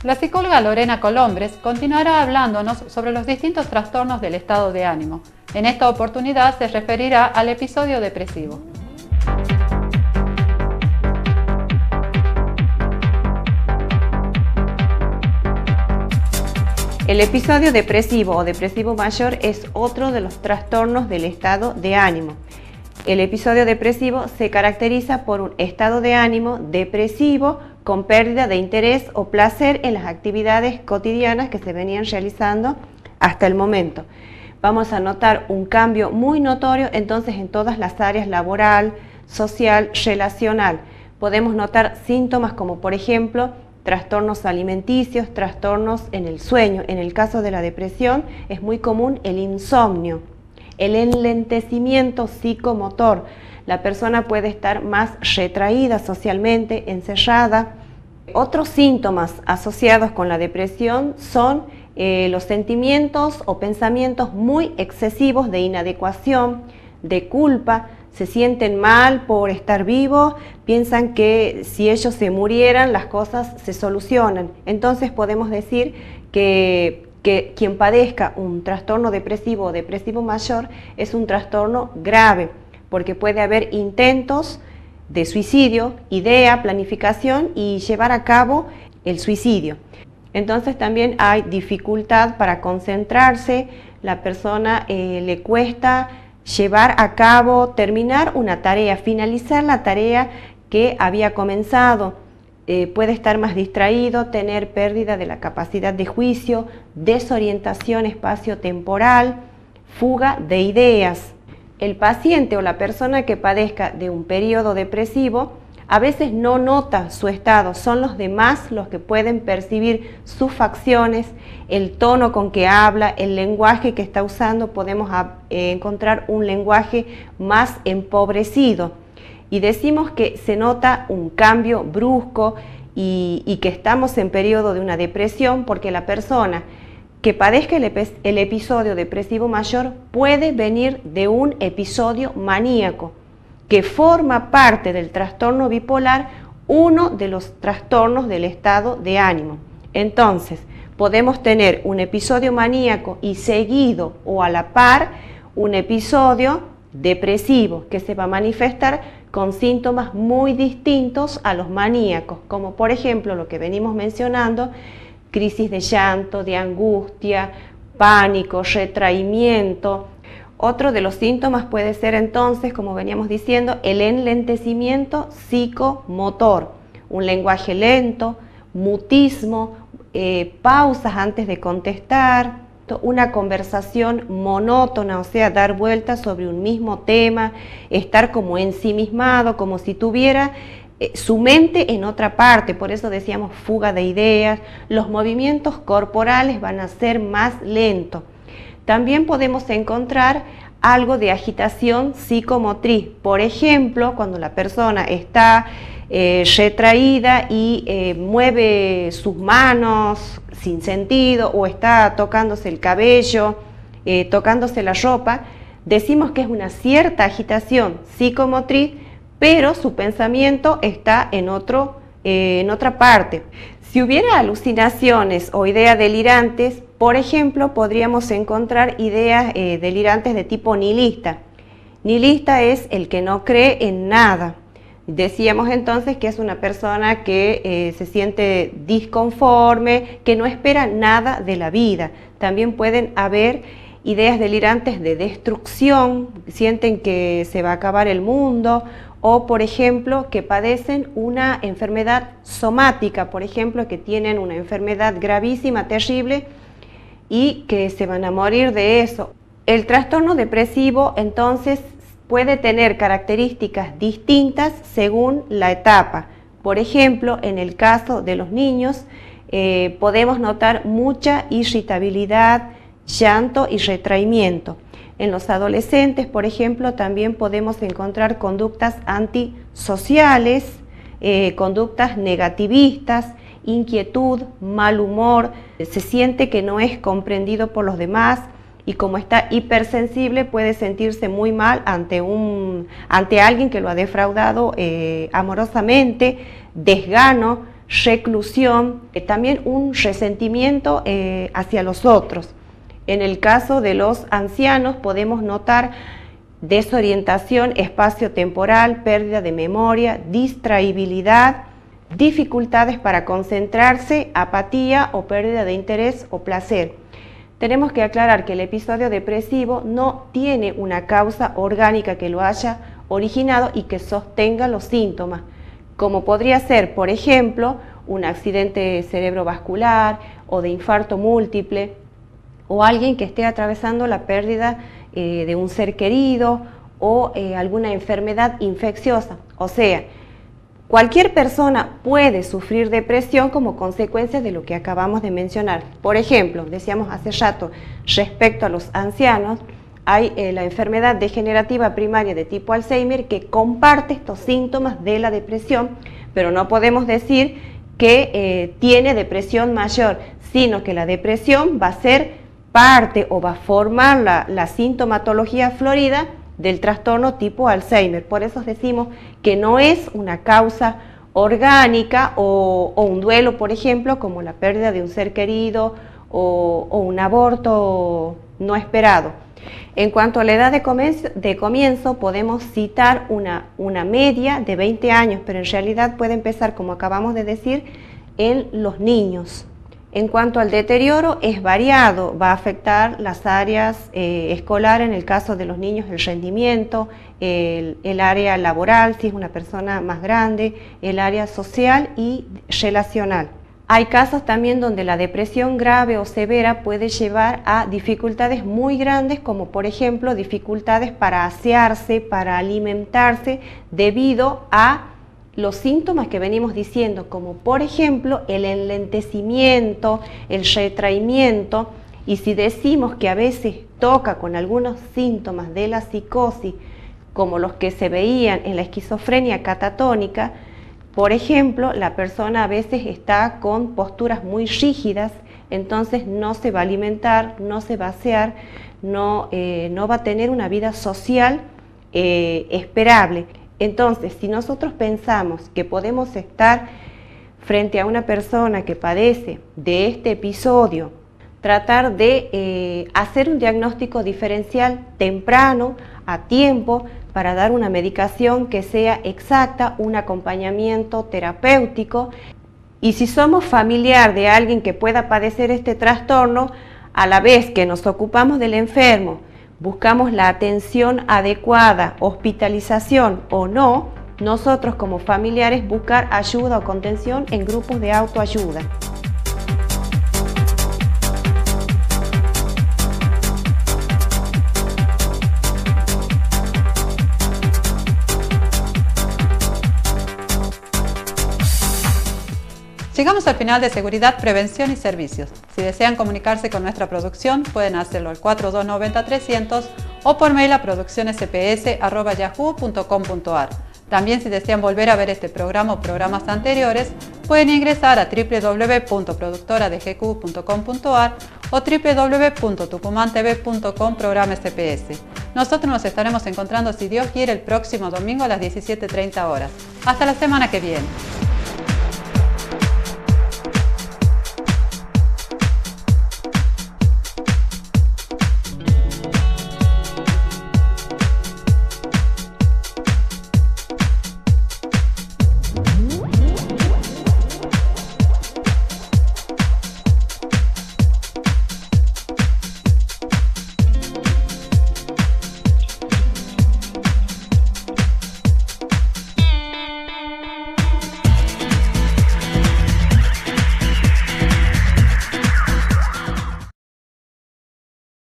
La psicóloga Lorena Colombres continuará hablándonos sobre los distintos trastornos del estado de ánimo. En esta oportunidad se referirá al episodio depresivo. El episodio depresivo o depresivo mayor es otro de los trastornos del estado de ánimo. El episodio depresivo se caracteriza por un estado de ánimo depresivo con pérdida de interés o placer en las actividades cotidianas que se venían realizando hasta el momento. Vamos a notar un cambio muy notorio entonces en todas las áreas laboral, social, relacional. Podemos notar síntomas como por ejemplo trastornos alimenticios, trastornos en el sueño. En el caso de la depresión es muy común el insomnio, el enlentecimiento psicomotor. La persona puede estar más retraída socialmente, encerrada. Otros síntomas asociados con la depresión son los sentimientos o pensamientos muy excesivos de inadecuación, de culpa. Se sienten mal por estar vivos, piensan que si ellos se murieran las cosas se solucionan. Entonces podemos decir que quien padezca un trastorno depresivo o depresivo mayor es un trastorno grave, porque puede haber intentos de suicidio, idea, planificación y llevar a cabo el suicidio. Entonces también hay dificultad para concentrarse, la persona le cuesta llevar a cabo, terminar una tarea, finalizar la tarea que había comenzado. Puede estar más distraído, tener pérdida de la capacidad de juicio, desorientación espacio-temporal, fuga de ideas. El paciente o la persona que padezca de un periodo depresivo a veces no nota su estado, son los demás los que pueden percibir sus facciones, el tono con que habla, el lenguaje que está usando. Podemos encontrar un lenguaje más empobrecido y decimos que se nota un cambio brusco y que estamos en periodo de una depresión porque la persona que padezca el episodio depresivo mayor puede venir de un episodio maníaco, que forma parte del trastorno bipolar, uno de los trastornos del estado de ánimo. Entonces, podemos tener un episodio maníaco y seguido o a la par un episodio depresivo que se va a manifestar con síntomas muy distintos a los maníacos, como por ejemplo lo que venimos mencionando, crisis de llanto, de angustia, pánico, retraimiento. Otro de los síntomas puede ser entonces, como veníamos diciendo, el enlentecimiento psicomotor, un lenguaje lento, mutismo, pausas antes de contestar, una conversación monótona, o sea, dar vueltas sobre un mismo tema, estar como ensimismado, como si tuviera su mente en otra parte. Por eso decíamos fuga de ideas. Los movimientos corporales van a ser más lentos. También podemos encontrar algo de agitación psicomotriz. Por ejemplo, cuando la persona está retraída y mueve sus manos sin sentido o está tocándose el cabello, tocándose la ropa, decimos que es una cierta agitación psicomotriz, pero su pensamiento está en otra parte. Si hubiera alucinaciones o ideas delirantes, por ejemplo, podríamos encontrar ideas delirantes de tipo nihilista. Nihilista es el que no cree en nada. Decíamos entonces que es una persona que se siente disconforme, que no espera nada de la vida. También pueden haber ideas delirantes de destrucción, sienten que se va a acabar el mundo, o por ejemplo que padecen una enfermedad somática, por ejemplo que tienen una enfermedad gravísima, terrible, y que se van a morir de eso. El trastorno depresivo entonces puede tener características distintas según la etapa. Por ejemplo, en el caso de los niños podemos notar mucha irritabilidad, llanto y retraimiento. En los adolescentes, por ejemplo, también podemos encontrar conductas antisociales, conductas negativistas, inquietud, mal humor, se siente que no es comprendido por los demás y como está hipersensible puede sentirse muy mal ante alguien que lo ha defraudado amorosamente, desgano, reclusión, también un resentimiento hacia los otros. En el caso de los ancianos podemos notar desorientación espacio-temporal, pérdida de memoria, distraibilidad, dificultades para concentrarse, apatía o pérdida de interés o placer. Tenemos que aclarar que el episodio depresivo no tiene una causa orgánica que lo haya originado y que sostenga los síntomas, como podría ser, por ejemplo, un accidente cerebrovascular o de infarto múltiple, o alguien que esté atravesando la pérdida de un ser querido o alguna enfermedad infecciosa. O sea, cualquier persona puede sufrir depresión como consecuencia de lo que acabamos de mencionar. Por ejemplo, decíamos hace rato, respecto a los ancianos, hay la enfermedad degenerativa primaria de tipo Alzheimer que comparte estos síntomas de la depresión, pero no podemos decir que tiene depresión mayor, sino que la depresión va a ser parte o va a formar la sintomatología florida del trastorno tipo Alzheimer. Por eso decimos que no es una causa orgánica o un duelo, por ejemplo, como la pérdida de un ser querido o un aborto no esperado. En cuanto a la edad de comienzo, podemos citar una media de 20 años, pero en realidad puede empezar, como acabamos de decir, en los niños. En cuanto al deterioro, es variado, va a afectar las áreas escolares, en el caso de los niños el rendimiento, el área laboral, si es una persona más grande, el área social y relacional. Hay casos también donde la depresión grave o severa puede llevar a dificultades muy grandes, como por ejemplo dificultades para asearse, para alimentarse, debido a los síntomas que venimos diciendo, como por ejemplo el enlentecimiento, el retraimiento, y si decimos que a veces toca con algunos síntomas de la psicosis, como los que se veían en la esquizofrenia catatónica, por ejemplo, la persona a veces está con posturas muy rígidas, entonces no se va a alimentar, no se va a asear, no va a tener una vida social esperable. Entonces, si nosotros pensamos que podemos estar frente a una persona que padece de este episodio, tratar de hacer un diagnóstico diferencial temprano, a tiempo, para dar una medicación que sea exacta, un acompañamiento terapéutico. Y si somos familiar de alguien que pueda padecer este trastorno, a la vez que nos ocupamos del enfermo, buscamos la atención adecuada, hospitalización o no, nosotros como familiares buscar ayuda o contención en grupos de autoayuda. Llegamos al final de Seguridad, Prevención y Servicios. Si desean comunicarse con nuestra producción, pueden hacerlo al 4290-300 o por mail a produccionescps@yahoo.com.ar. También, si desean volver a ver este programa o programas anteriores, pueden ingresar a www.productoradgq.com.ar o www.tucumantv.com programa SPS. Nosotros nos estaremos encontrando, si Dios quiere, el próximo domingo a las 17:30 horas. Hasta la semana que viene.